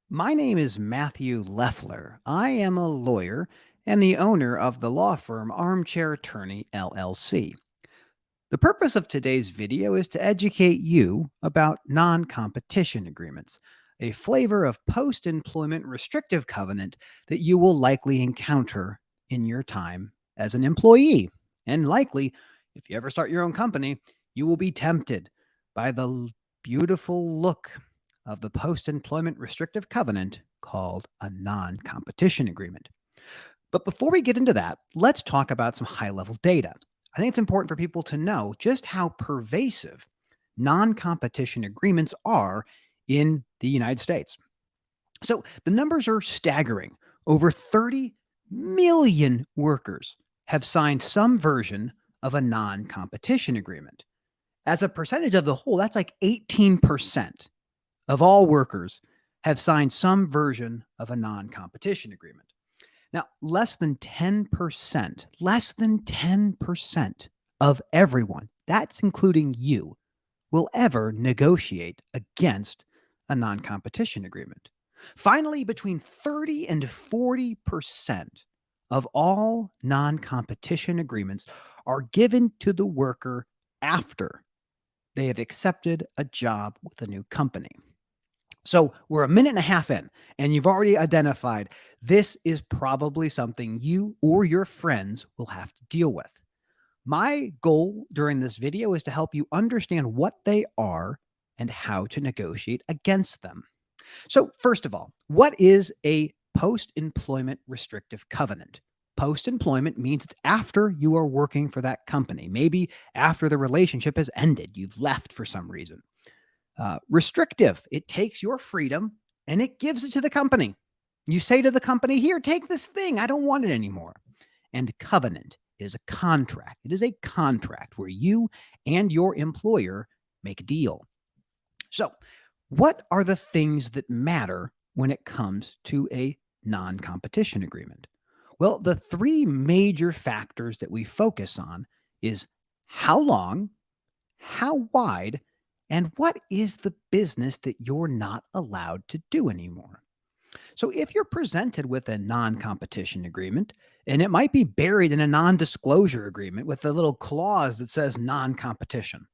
My name is Matthew Leffler. I am a lawyer and the owner of the law firm Armchair Attorney LLC. The purpose of today's video is to educate you about non competition agreements, a flavor of post employment restrictive covenant that you will likely encounter in your time as an employee. And likely, if you ever start your own company, you will be tempted by the beautiful look of the post employment restrictive covenant called a non competition agreement. But before we get into that, let's talk about some high level data. I think it's important for people to know just how pervasive non competition agreements are in the United States. So the numbers are staggering. Over 30 million workers have signed some version of a non competition agreement. As a percentage of the whole, that's like 18% of all workers have signed some version of a non competition agreement. Now, less than 10% of everyone, that's including you, will ever negotiate against a non competition agreement. Finally, between 30 and 40% of all non competition agreements are given to the worker after they have accepted a job with a new company. So we're a minute and a half in, and you've already identified this is probably something you or your friends will have to deal with. My goal during this video is to help you understand what they are and how to negotiate against them. So, first of all, what is a post employment restrictive covenant? Post employment means it's after you are working for that company, maybe after the relationship has ended, you've left for some reason. Restrictive, it takes your freedom and it gives it to the company. You say to the company, here, take this thing. I don't want it anymore. And covenant is a contract. It is a contract where you and your employer make a deal. So, what are the things that matter when it comes to a non competition agreement? Well, the three major factors that we focus on is how long, how wide, and what is the business that you're not allowed to do anymore. So, if you're presented with a non competition agreement, and it might be buried in a non disclosure agreement with a little clause that says non competition,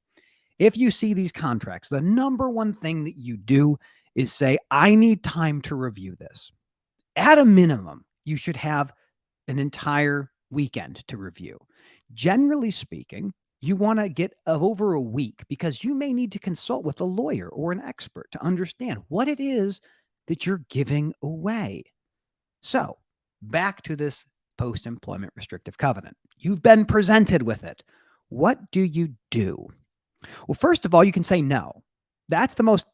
if you see these contracts, the number one thing that you do is say, I need time to review this. At a minimum, you should have an entire weekend to review. Generally speaking, you want to get over a week because you may need to consult with a lawyer or an expert to understand what it is that you're giving away. So, back to this post employment restrictive covenant. You've been presented with it. What do you do? Well, first of all, you can say no. That's the most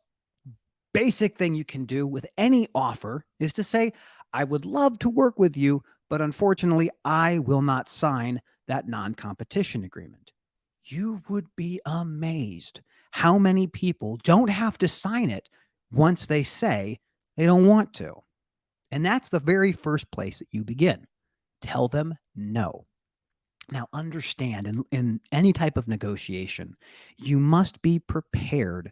basic thing you can do with any offer is to say, I would love to work with you, but unfortunately, I will not sign that non competition agreement. You would be amazed how many people don't have to sign it once they say they don't want to. And that's the very first place that you begin. Tell them no. Now, understand in any type of negotiation, you must be prepared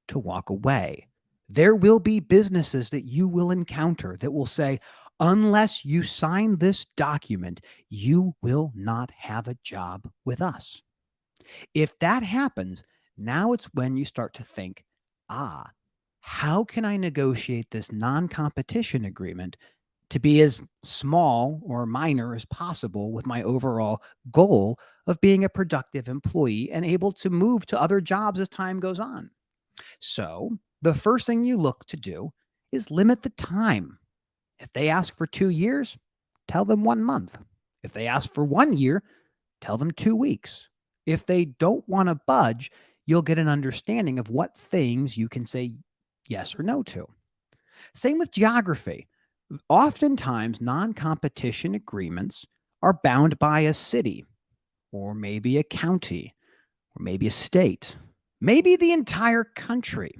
to walk away. There will be businesses that you will encounter that will say, unless you sign this document, you will not have a job with us. If that happens, now it's when you start to think, ah, how can I negotiate this non competition agreement to be as small or minor as possible with my overall goal of being a productive employee and able to move to other jobs as time goes on? So, the first thing you look to do is limit the time. If they ask for 2 years, tell them 1 month. If they ask for 1 year, tell them 2 weeks. If they don't want to budge, you'll get an understanding of what things you can say yes or no to. Same with geography. Oftentimes, non competition agreements are bound by a city, or maybe a county, or maybe a state, maybe the entire country.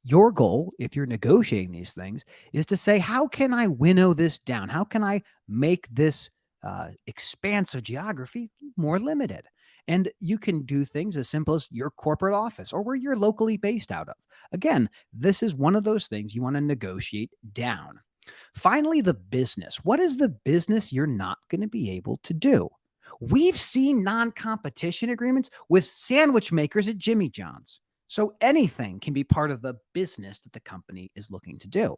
Your goal, if you're negotiating these things, is to say, how can I winnow this down? How can I make this expanse of geography more limited? And you can do things as simple as your corporate office or where you're locally based out of. Again, this is one of those things you want to negotiate down. Finally, the business. What is the business you're not going to be able to do? We've seen non competition agreements with sandwich makers at Jimmy John's. So anything can be part of the business that the company is looking to do.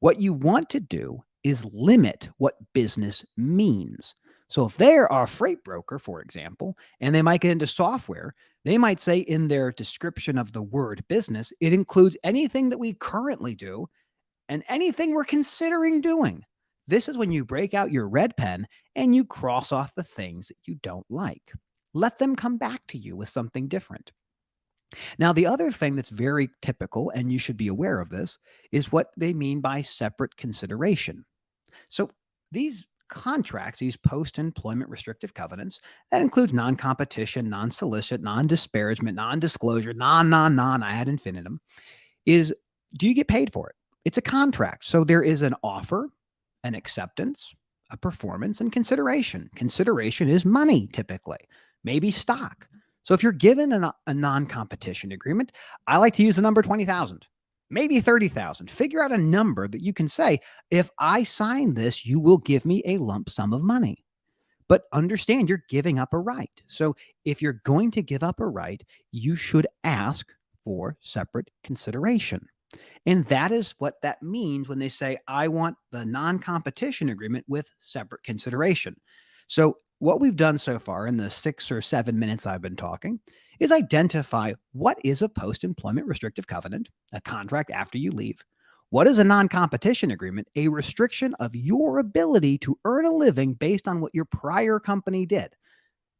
What you want to do is limit what business means. So if they are a freight broker, for example, and they might get into software, they might say in their description of the word business, it includes anything that we currently do and anything we're considering doing. This is when you break out your red pen and you cross off the things that you don't like. Let them come back to you with something different. Now, the other thing that's very typical, and you should be aware of this, is what they mean by separate consideration. So these contracts, these post employment restrictive covenants, that includes non competition, non solicit, non disparagement, non disclosure, non ad infinitum, is do you get paid for it? It's a contract. So there is an offer, an acceptance, a performance, and consideration. Consideration is money typically, maybe stock. So if you're given a non-competition agreement, I like to use the number 20,000, maybe 30,000. Figure out a number that you can say, if I sign this, you will give me a lump sum of money. But understand you're giving up a right. So if you're going to give up a right, you should ask for separate consideration. And that is what that means when they say, I want the non competition agreement with separate consideration. So, what we've done so far in the 6 or 7 minutes I've been talking is identify what is a post employment restrictive covenant, a contract after you leave. What is a non competition agreement? A restriction of your ability to earn a living based on what your prior company did.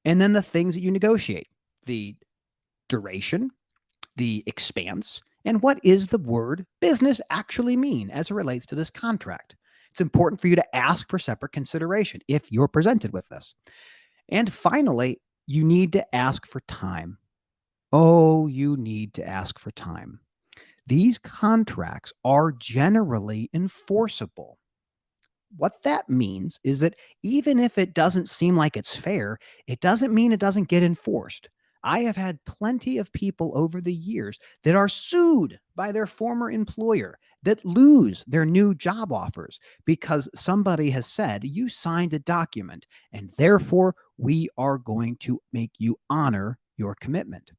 And then the things that you negotiate, the duration, the expanse, and what is the word business actually mean as it relates to this contract. It's important for you to ask for separate consideration if you're presented with this. And finally, you need to ask for time. Oh, you need to ask for time. These contracts are generally enforceable. What that means is that even if it doesn't seem like it's fair, it doesn't mean it doesn't get enforced. I have had plenty of people over the years that are sued by their former employer that lose their new job offers because somebody has said, you signed a document and therefore we are going to make you honor your commitment.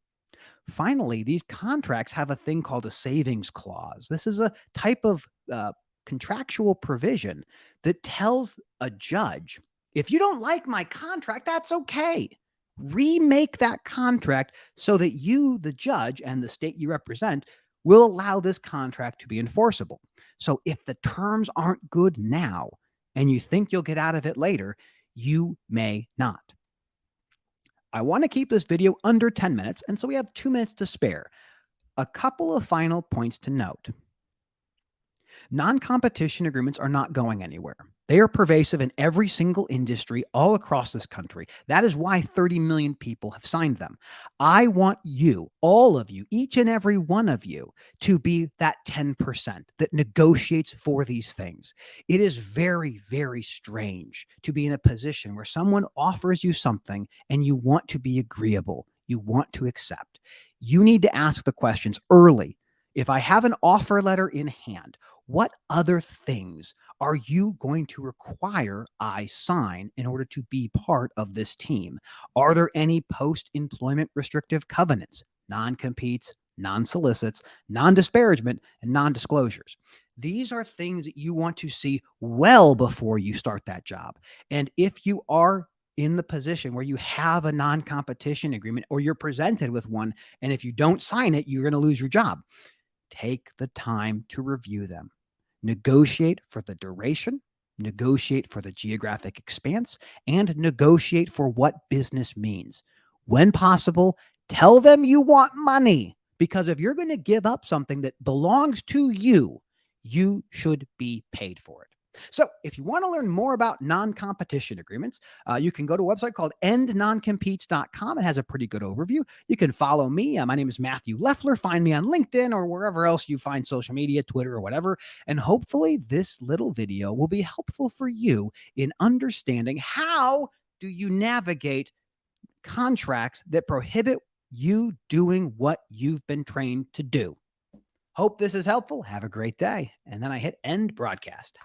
Finally, these contracts have a thing called a savings clause. This is a type of contractual provision that tells a judge, if you don't like my contract, that's okay. Remake that contract so that you, the judge, and the state you represent will allow this contract to be enforceable. So if the terms aren't good now and you think you'll get out of it later, you may not. I want to keep this video under 10 minutes, and so we have 2 minutes to spare. A couple of final points to note. Non-competition agreements are not going anywhere. They are pervasive in every single industry all across this country. That is why 30 million people have signed them. I want you, all of you, each and every one of you, to be that 10% that negotiates for these things. It is very, very strange to be in a position where someone offers you something and you want to be agreeable. You want to accept. You need to ask the questions early. If I have an offer letter in hand, what other things are you going to require I sign in order to be part of this team? Are there any post-employment restrictive covenants, non-competes, non-solicits, non-disparagement, and non-disclosures? These are things that you want to see well before you start that job. And if you are in the position where you have a non-competition agreement or you're presented with one, and if you don't sign it, you're going to lose your job. Take the time to review them. Negotiate for the duration, negotiate for the geographic expanse, and negotiate for what business means. When possible, tell them you want money, because if you're going to give up something that belongs to you, you should be paid for it. So if you want to learn more about non-competition agreements, you can go to a website called endnoncompetes.com. It has a pretty good overview. You can follow me. My name is Matthew Leffler. Find me on LinkedIn or wherever else you find social media, Twitter or whatever. And hopefully this little video will be helpful for you in understanding how do you navigate contracts that prohibit you doing what you've been trained to do. Hope this is helpful. Have a great day. And then I hit end broadcast.